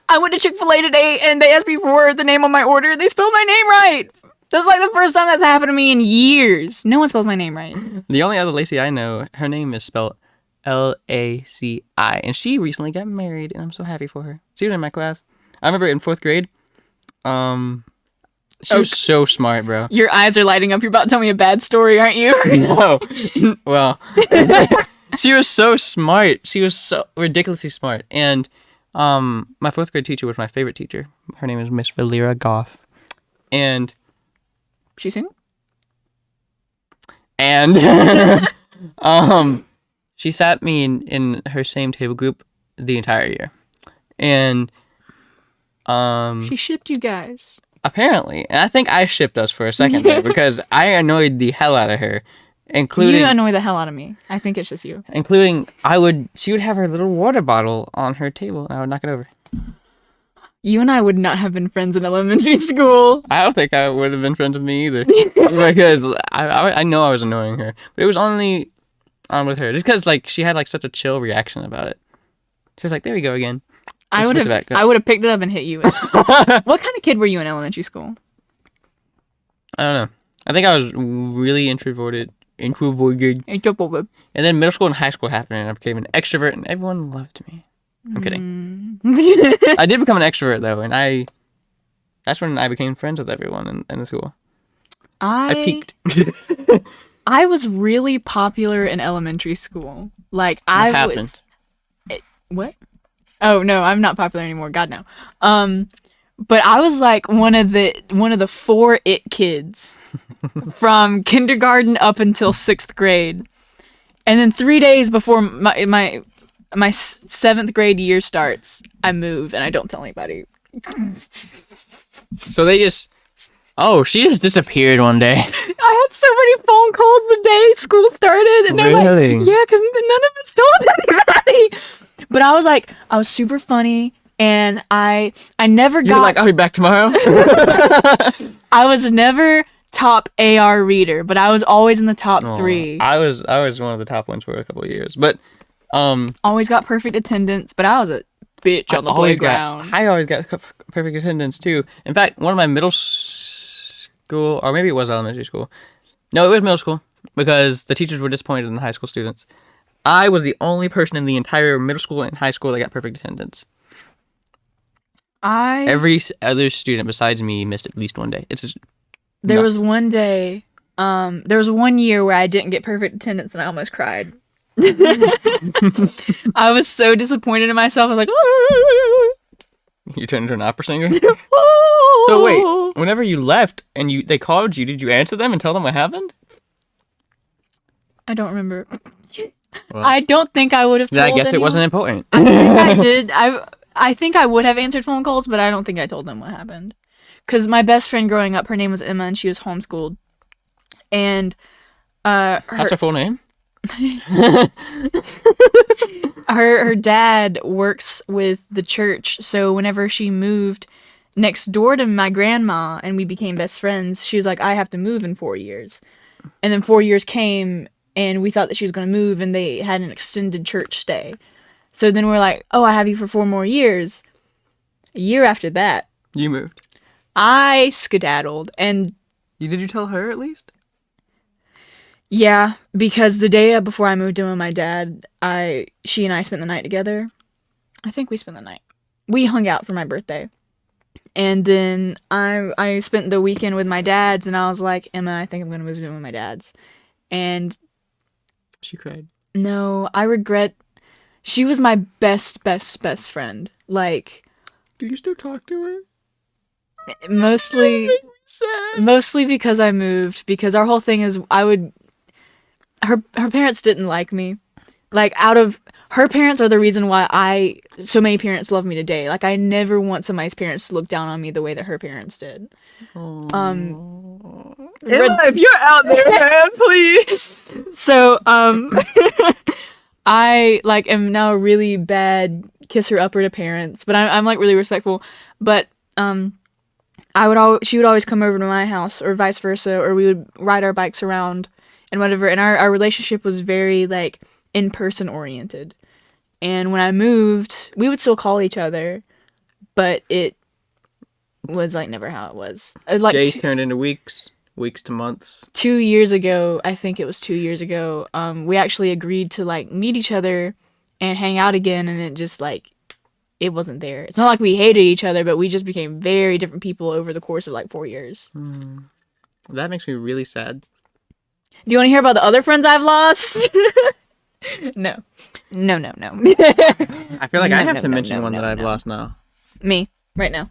I went to Chick-fil-A today and they asked me for the name on my order. They spelled my name right. That's like the first time that's happened to me in years. No one spells my name right. The only other Lacey I know, her name is spelled Laci, and she recently got married, and I'm so happy for her. She was in my class. I remember in 4th grade, She was so smart, bro. Your eyes are lighting up. You're about to tell me a bad story, aren't you? No. Well, she was so smart. She was so ridiculously smart. And my 4th grade teacher was my favorite teacher. Her name is Miss Valera Goff. And She single? And she sat me in her same table group the entire year. And She shipped you guys. apparently, and I think I shipped us for a second there because I annoyed the hell out of her, including You annoy the hell out of me. I think it's just you. She would have her little water bottle on her table and I would knock it over. You and I would not have been friends in elementary school. I don't think I would have been friends with me either because I know I was annoying her, but it was only on with her just because like she had like such a chill reaction about it. She was like, "There we go again." I would have picked it up and hit you. What kind of kid were you in elementary school? I don't know. I think I was really introverted. And then middle school and high school happened, and I became an extrovert, and everyone loved me. I'm kidding. I did become an extrovert though, and that's when I became friends with everyone in the school. I peaked. I was really popular in elementary school. Like I was. What? Oh no, I'm not popular anymore. God no. But I was like one of the 4 it kids from kindergarten up until 6th grade, and then 3 days before my 7th grade year starts, I move and I don't tell anybody. So she just disappeared one day. I had so many phone calls the day school started, and they're Really? like, yeah, because none of it's told anybody. But I was super funny, and I never You were like, I'll be back tomorrow. I was never top AR reader, but I was always in the top 3. I was one of the top ones for a couple of years, but always got perfect attendance, but I was a bitch on the playground. I always got perfect attendance too. In fact, one of my middle school, or maybe it was elementary school. No, it was middle school because the teachers were disappointed in the high school students. I was the only person in the entire middle school and high school that got perfect attendance. Every other student besides me missed at least one day. It's just there was one day, there was one year where I didn't get perfect attendance and I almost cried. I was so disappointed in myself. I was like, You turned into an opera singer? So wait, whenever you left and they called you, did you answer them and tell them what happened? I don't remember. Well, I don't think I would have told I guess anyone. It wasn't important. I think I did. I think I would have answered phone calls, but I don't think I told them what happened. Because my best friend growing up, her name was Emma, and she was homeschooled. And that's her full name? her dad works with the church, so whenever she moved next door to my grandma and we became best friends, she was like, I have to move in 4 years. And then 4 years came and we thought that she was going to move, and they had an extended church stay. So then we're like, oh, I have you for 4 more years. A year after that, you moved. I skedaddled. And did you tell her at least? Yeah, because the day before I moved in with my dad, she and I spent the night together. I think we spent the night. We hung out for my birthday. And then I spent the weekend with my dad's, and I was like, Emma, I think I'm going to move in with my dad's. And she cried. No, I regret. She was my best friend. Like, do you still talk to her? Mostly because I moved. Because our whole thing is her parents didn't like me. Like, her parents are the reason why so many parents love me today. Like, I never want somebody's parents to look down on me the way that her parents did. Emma, if you're out there, man, please. So, I am now a really bad kisser upper to parents, but I'm like really respectful. But she would always come over to my house, or vice versa, or we would ride our bikes around and whatever. And our relationship was very like in-person oriented. And when I moved, we would still call each other, but it was like never how it was. Like days turned into weeks to months. 2 years ago, I think it was 2 years ago, we actually agreed to like meet each other and hang out again, and it just like it wasn't there. It's not like we hated each other, but we just became very different people over the course of like 4 years. That makes me really sad. Do you want to hear about the other friends I've lost? No. No. I feel like I have to mention one that I've lost now. Me, right now.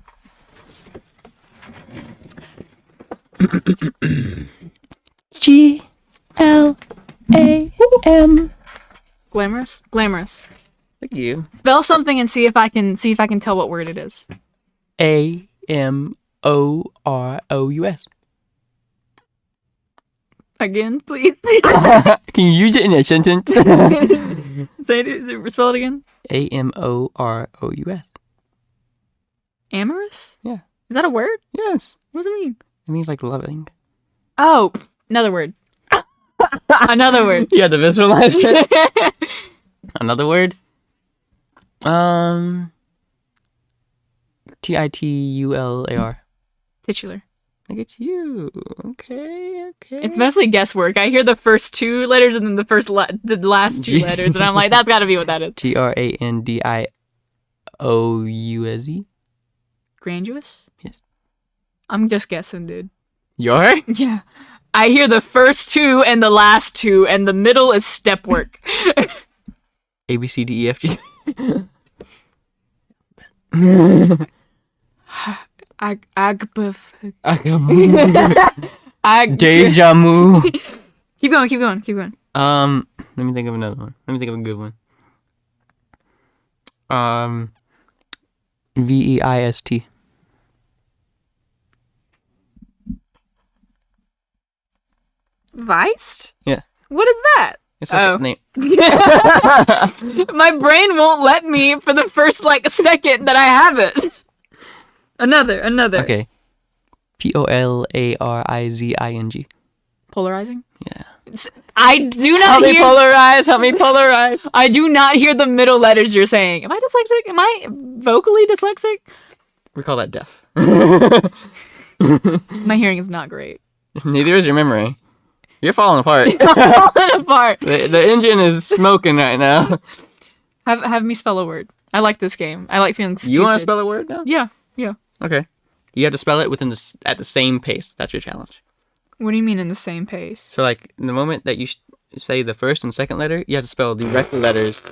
G-L-A-M. Glamorous? Glamorous. Look at you. Spell something and see if I can tell what word it is. A-M-O-R-O-U-S. Again, please. Can you use it in a sentence? Say it. Spell it again. A-M-O-R-O-U-S. Amorous? Yeah. Is that a word? Yes. What does it mean? It means like loving. Oh, another word. Another word. You had to visualize it. Another word? T-I-T-U-L-A-R. Titular. Look at you. Okay. It's mostly guesswork. I hear the first 2 letters and then the last 2 letters, and I'm like, that's got to be what that is. G-R-A-N-D-I-O-U-S-E. Grandiose? Yes. I'm just guessing, dude. You're? Yeah. I hear the first 2 and the last 2, and the middle is step work. A, B, C, D, E, F, G. Deja vu. Keep going. Let me think of another one. Let me think of a good one. V-E-I-S-T. Weist? Yeah. What is that? It's like a name. My brain won't let me for the first second that I have it. Another. Okay. P-O-L-A-R-I-Z-I-N-G. Polarizing? Yeah. I do not Help hear... me polarize. I do not hear the middle letters you're saying. Am I dyslexic? Am I vocally dyslexic? We call that deaf. My hearing is not great. Neither is your memory. You're falling apart. Falling apart. The engine is smoking right now. Have me spell a word. I like this game. I like feeling stupid. You want to spell a word now? Yeah. Okay. You have to spell it at the same pace. That's your challenge. What do you mean in the same pace? So, like, the moment that you say the first and second letter, you have to spell the rest of the letters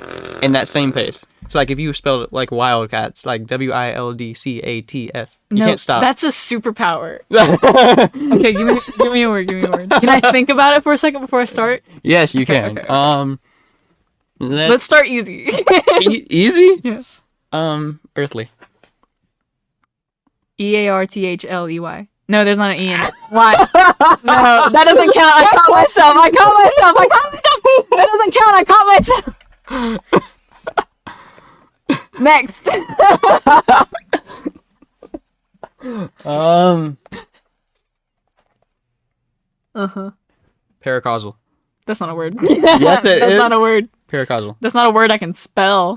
in that same pace. So, like, if you spelled it like Wildcats, like W-I-L-D-C-A-T-S, you can't stop. That's a superpower. Okay, give me a word. Can I think about it for a second before I start? Yes, you can. Okay. Let's start easy. Easy? Yeah. Earthly. E-A-R-H-L-E-Y. No, there's not an E in it. Why? No, that doesn't count. I caught myself. That doesn't count. I caught myself. Next. Paracausal. That's not a word. Yes, it is. That's not a word. Paracausal. That's not a word I can spell.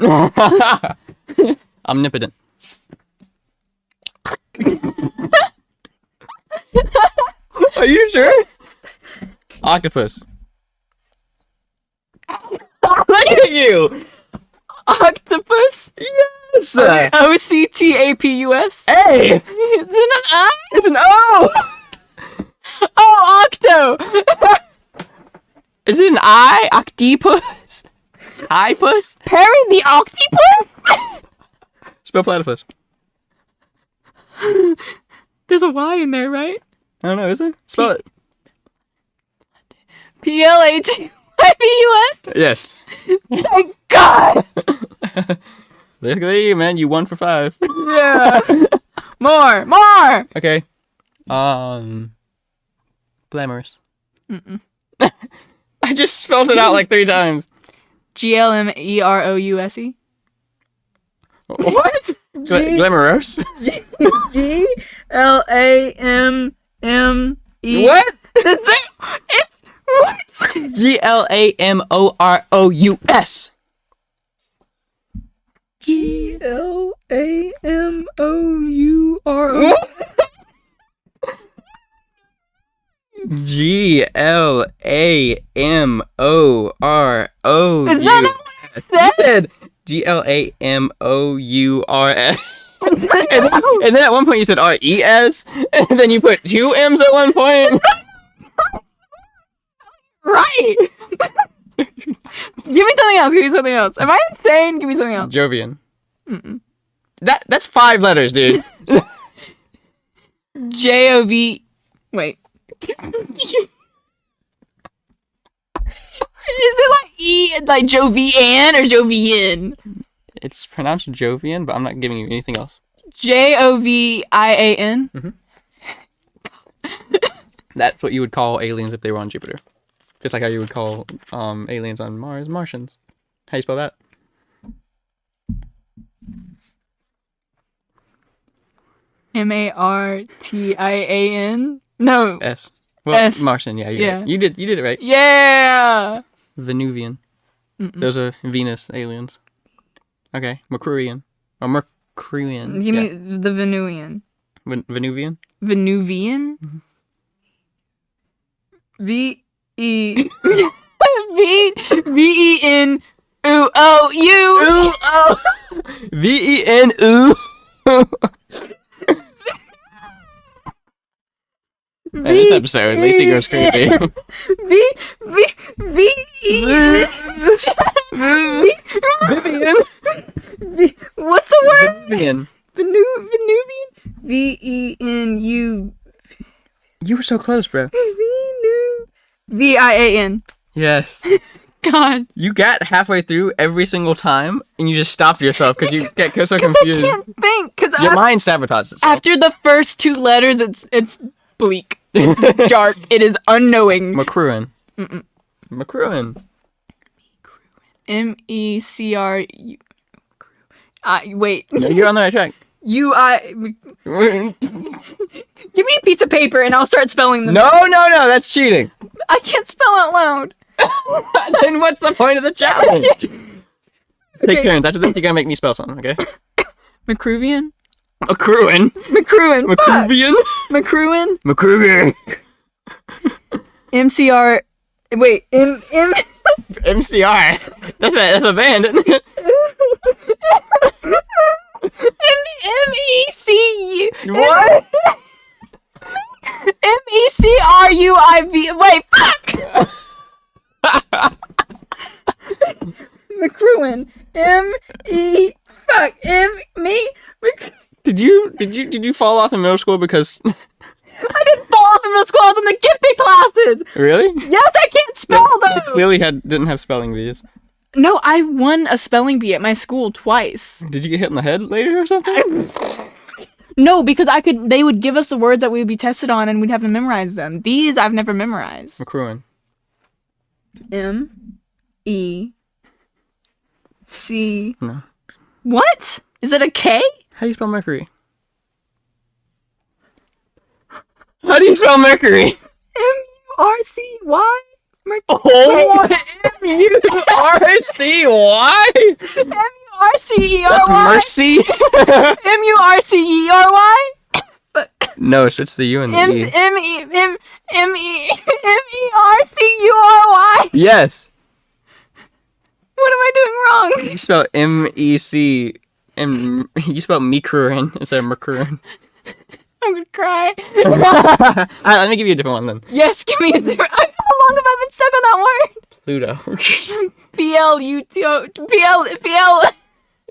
Omnipotent. Are you sure? Octopus. Look at you. Octopus? Yes. O-C-T-A-P-U-S? Hey. Is it an I? It's an O. Oh, octo. Is it an I? Octopus? Octopus? Perry the octopus? Spell platypus. There's a Y in there, right? I don't know, is there? Spell it. P-L-A-T-Y-P-U-S? Yes. Thank God! Look at you, man. You 1 for 5. Yeah. More! Okay. Glamorous. Mm-mm. I just spelled it out like 3 times. G-L-M-E-R-O-U-S-E? What? Glamorous? G-L-A-M-M-E... What? What? Glamorous. G-L-A-M-O-U-R-O... Glamoro. Is that not what I said? You said Glamours. And then at one point you said RES, and then you put 2 M's at one point. Right. Give me something else. Give me something else. Am I insane? Give me something else. Jovian. That's 5 letters, dude. Jov. Wait. Is it like like Jovian or Jovian? It's pronounced Jovian, but I'm not giving you anything else. Jovian. That's what you would call aliens if they were on Jupiter. Just like how you would call aliens on Mars Martians. How you spell that? Martian? No. S. Well, S. Martian, yeah. Yeah. Right. You did it right. Yeah. Venuvian. Those are Venus aliens. Okay. Mercurian. Or Mercurian. Give me the Venuvian. Venuvian? Venuvian? V-E... V-E-N... Ooh-oh-U! V-E-N-U. This episode, Lacey goes crazy. Vivian. What's the word? Vivian. Venuvian? V-E-N-U... You were so close, bro. V-I-A-N. Yes. God. You got halfway through every single time, and you just stopped yourself because you get so I confused. can't think, because Your mind sabotages itself. after the first 2 letters, it's bleak. It's dark. It is unknowing. McCruin. McCruin. M-E-C-R-U... wait. No, you're on the right track. U-I... Give me a piece of paper and I'll start spelling them. No, that's cheating. I can't spell out loud. Then what's the point of the challenge? Okay. Take turns. After this, you gotta make me spell something, okay? McCruvian? McCruin. McCruin. McCruvian. McCruin? McCruvian. M-C-R... Wait, MCR. That's a band, isn't it? M-E-C-U... What? M-E-C-R-U-I-V... Wait, fuck! McCruin. M-E... Fuck. M-Me... Did you fall off in middle school because... I didn't fall off in middle school. I was in the gifted classes. Really? Yes, I can't spell You though. clearly didn't have spelling bees. No, I won a spelling bee at my school twice. Did you get hit in the head later or something? No, because they would give us the words that we would be tested on and we'd have to memorize them. These I've never memorized. McCruin. M-E-C... No. What? Is it a K? How do you spell Mercury? How do you spell Mercury? M-U-R-C-Y? Oh, M-U-R-C-Y? M-U-R-C-E-R-Y? That's Mercy? M-U-R-C-E-R-Y? No, switch the U and the E. M-E-R-C-U-R-Y? Yes. What am I doing wrong? You spell M-E-C... You spell Mecruin instead of Mercurin. I'm gonna cry. Alright, let me give you a different one then. Yes, give me a different... How long have I been stuck on that word? Pluto. P-L-U-T-O... P-L...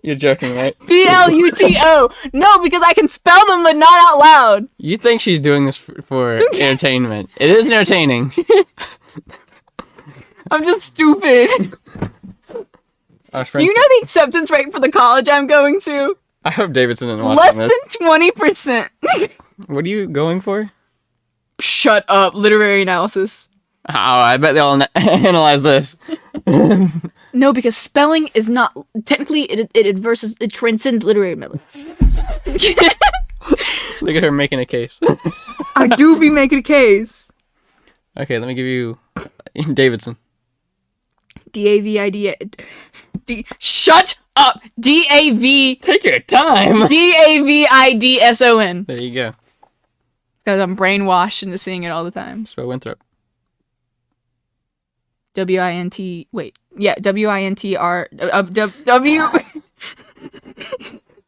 You're joking, right? P-L-U-T-O. No, because I can spell them, but not out loud. You think she's doing this for entertainment. It is entertaining. I'm just stupid. Do you know the acceptance rate for the college I'm going to? I hope Davidson didn't watch Less this. than 20%. What are you going for? Shut up. Literary analysis. Oh, I bet they'll analyze this. No, because spelling is not... Technically, it transcends literary method. Look at her making a case. I do be making a case. Okay, let me give you Davidson. D-A-V-I-D... Shut up! D-A-V... Take your time. D-A-V-I-D-S-O-N. There you go. It's because I'm brainwashed into seeing it all the time. Spell Winthrop. W-I-N-T... Wait. Yeah, W-I-N-T-R... W...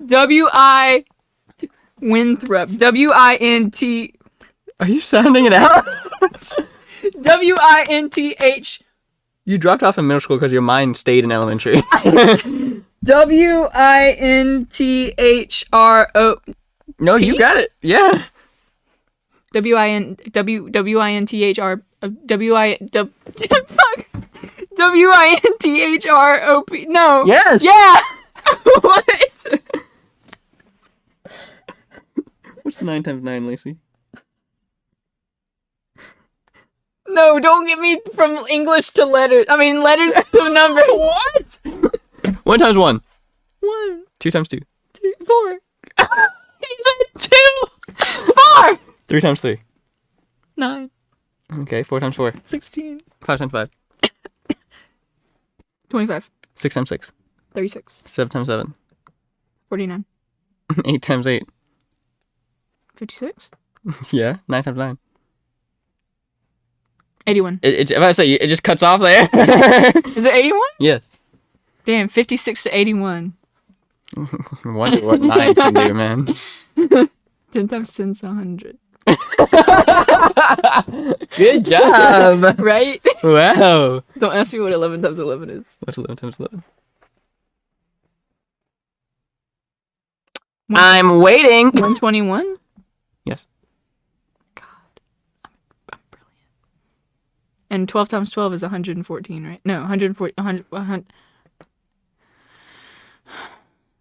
W-I... Winthrop. W-I-N-T... Are you sounding it out? W-I-N-T-H... You dropped off in middle school because your mind stayed in elementary. W-I-N-T-H-R-O... No, you got it. Yeah. W-I-N-T-H-R... Fuck. W-I-N-T-H-R-O-P... No. Yes. Yeah! What? What's 9 times 9, Lacey? No, don't get me from English to letters. I mean, letters to numbers. What? 1 times 1. 1, 2 times 2. 2, 4. He said 2! 4! 3 times 3. 9, Okay, 4 times 4. 16, 5 times 5. 25, 6 times 6. 36, 7 times 7. 49, 8 times 8. 56, Yeah, 9 times 9. 81. If I say it just cuts off there. Is it 81? Yes. Damn, 56 to 81. Wonder what 9 can do, man. 10 times 10 is 100. Good job. Right? Wow. Don't ask me what 11 times 11 is. What's 11 times 11? I'm waiting. 121? Yes. God. I'm brilliant. And 12 times 12 is 114, right? No, 140. 100.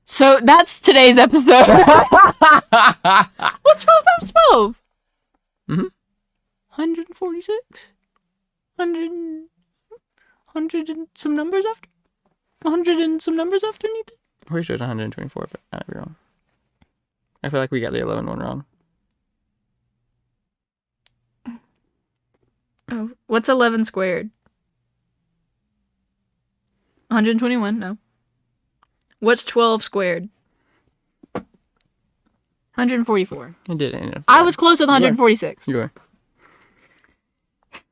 So that's today's episode. What's 12 times 12? 146? 100 and some numbers after? 100 and some numbers underneath it? I'm pretty sure it's 124, but I might be wrong. I feel like we got the 11 one wrong. Oh, what's 11 squared? 121? No. What's 12 squared? 144. I did it. I was close with 146. You are.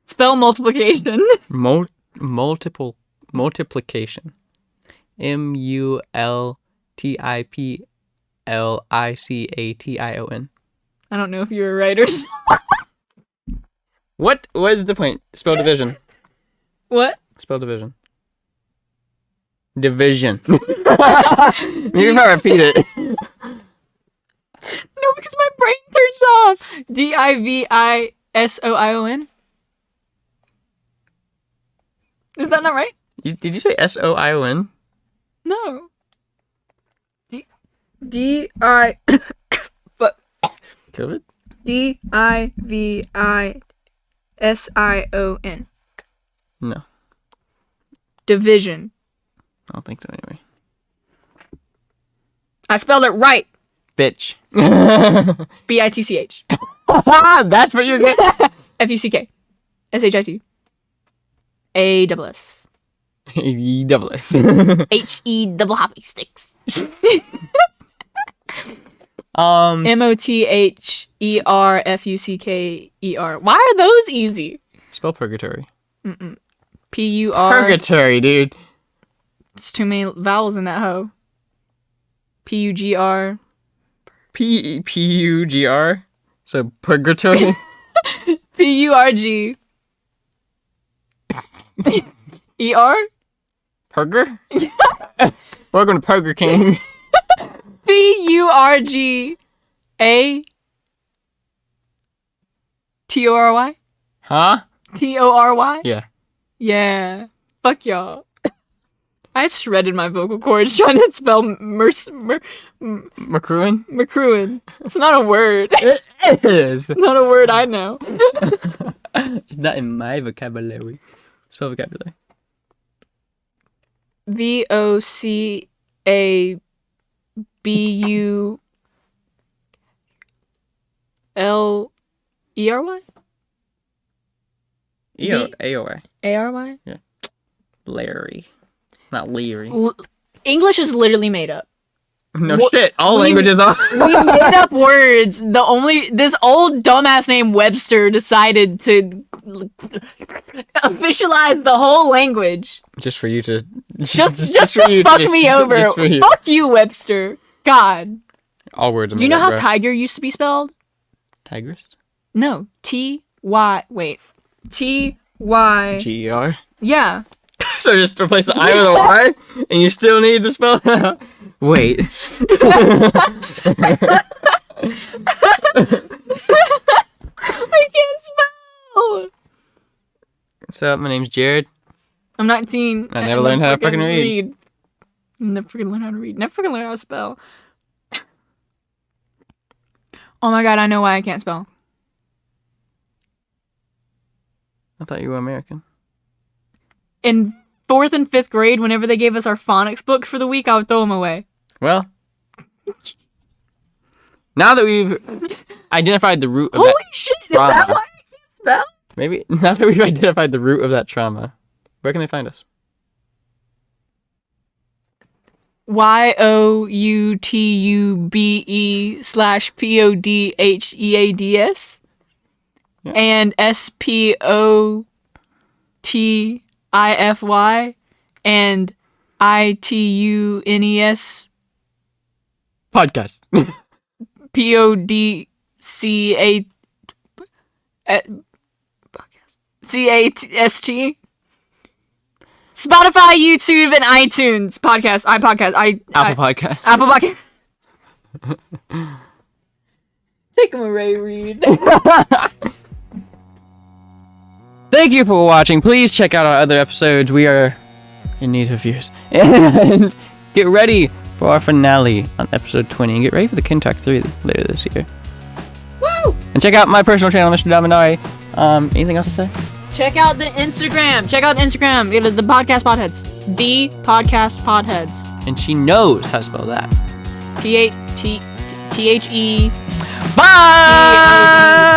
Spell multiplication. Multiplication. MULTIPLICATION. I don't know if you're right or not. What was the point? Spell division. What? Spell division. Division. Maybe if I repeat it. No, because my brain turns off. DIVISOION. Is that not right? Did you say SOION? No. D-I... But... COVID? DIVISION. No. Division. I don't think so anyway. I spelled it right. Bitch. B-I-T-C-H. That's what you're getting. F-U-C-K. S-H-I-T. A-double-S. A-double-S. H-E-double-hoppy sticks. M-O-T-H-E-R-F-U-C-K-E-R. Why are those easy? Spell purgatory. P-U-R... Purgatory, dude. It's too many vowels in that hoe. P-U-G-R... P-U-G-R? So, purgatory? P-U-R-G... E-R? Purger? Welcome to Purger King. P-U-R-G-A... T-O-R-Y? Huh? T-O-R-Y? Yeah. Yeah. Fuck y'all. I shredded my vocal cords trying to spell McCruin? McCruin. It's not a word. It is. It's not a word I know. It's not in my vocabulary. Spell vocabulary. V-O-C-A-B-U-L-E-R-Y? A-O-Y. A-R-Y? Yeah. Larry. Not Leary. English is literally made up. No shit. All languages are. We made up words. This old dumbass named Webster decided to officialize the whole language. Just for you to... Just to fuck me over. Just for you. Fuck you, Webster. God. All words. Do you know how tiger used to be spelled? Tigress? No. T-Y... Wait. T-Y... G-E-R? Yeah. So just replace the I with a Y, and you still need to spell it out? Wait. I can't spell. What's up? My name's Jared. I'm 19. I never learned how to fucking read. Never fucking learn how to read. Never fucking learn how to spell. Oh my god, I know why I can't spell. I thought you were American. In 4th and 5th grade, whenever they gave us our phonics books for the week, I would throw them away. Well, now that we've identified the root of Holy that shit, trauma, is that why I can't spell? maybe now that we've identified the root of that trauma, where can they find us? YOUTUBE/PODHEADS Yeah. and SPOTIFY and ITUNES Podcast. PODCA CAST Spotify, YouTube, and iTunes podcast. Apple Podcast. Apple Podcast. Take him away, Reid. Thank you for watching. Please check out our other episodes. We are in need of views. And get ready for our finale on episode 20. And get ready for the Kintalk 3 later this year. Woo! And check out my personal channel, Mr. Dominari. Anything else to say? Check out the Instagram. It is the podcast Podheads. The podcast Podheads. And she knows how to spell that. THE. Bye!